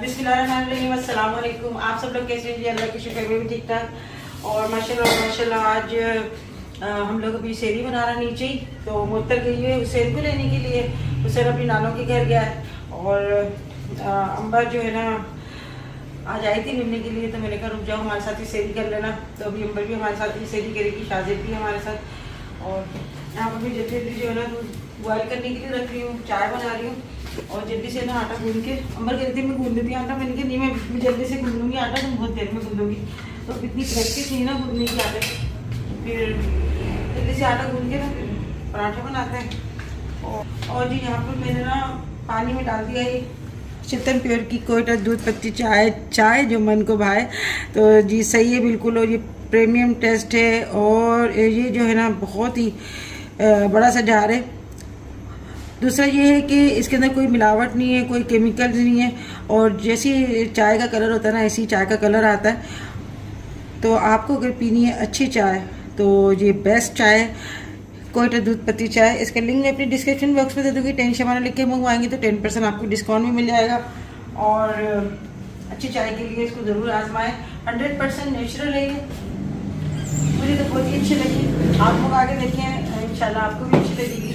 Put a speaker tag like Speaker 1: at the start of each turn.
Speaker 1: बिस्मिल्लाहिर्रहमानिर्रहीम, अस्सलाम वालेकुम। आप सब लोग कैसे हैं जी? अल्लाह की शुक्र में भी ठीक ठाक। और माशाल्लाह आज हम लोग अभी सेरी बना रहे नीचे ही, तो मुत्तर गई है हुसैन को लेने के लिए। हुसैन अपनी नानों के घर गया है और अंबर जो है ना आज आई थी मिलने के लिए, तो मैंने कहा रुक जाओ हमारे साथ ही सेरी कर लेना। तो अभी अंबर भी हमारे साथ ही सेरी करेगी, शाजिद भी हमारे साथ। और यहाँ पर भी जल्दी जल्दी जो है ना दूध बॉयल करने के लिए रख रही हूँ, चाय बना रही हूँ। और जल्दी से ना आटा गूंद के, अंबर कहती मैं गूंद देती आटा, मैंने कहा नहीं मैं जल्दी से गूंद लूँगी आटा, तुम बहुत देर में गूंदूंगी। तो इतनी प्रैक्टिस नहीं ना गूंदने की आटे, फिर जल्दी से आटा गूंद के ना पराठे बनाते हैं। और जी यहाँ पर मैंने ना पानी में डाल दिया है चिल्तन प्योर की कोयटा दूध पत्ती चाय जो मन को भाए। तो जी सही है बिल्कुल, और ये प्रीमियम टेस्ट है। और ये जो है ना बहुत ही बड़ा सा जार है। दूसरा ये है कि इसके अंदर कोई मिलावट नहीं है, कोई केमिकल नहीं है। और जैसी चाय का कलर होता है ना, ऐसी चाय का कलर आता है। तो आपको अगर पीनी है अच्छी चाय तो ये बेस्ट चाय है, कोयटा दूध पत्ती चाय। इसका लिंक मैं अपनी डिस्क्रिप्शन बॉक्स में दे दूँगी। 10 शमाना लिख के मंगवाएंगे तो 10% आपको डिस्काउंट भी मिल जाएगा। और अच्छी चाय के लिए इसको ज़रूर आजमाएं। 100% नेचुरल है ये, मुझे तो बहुत ही अच्छी लगी। आप लोग आगे देखें, इंशाल्लाह आपको भी अच्छी लगेगी।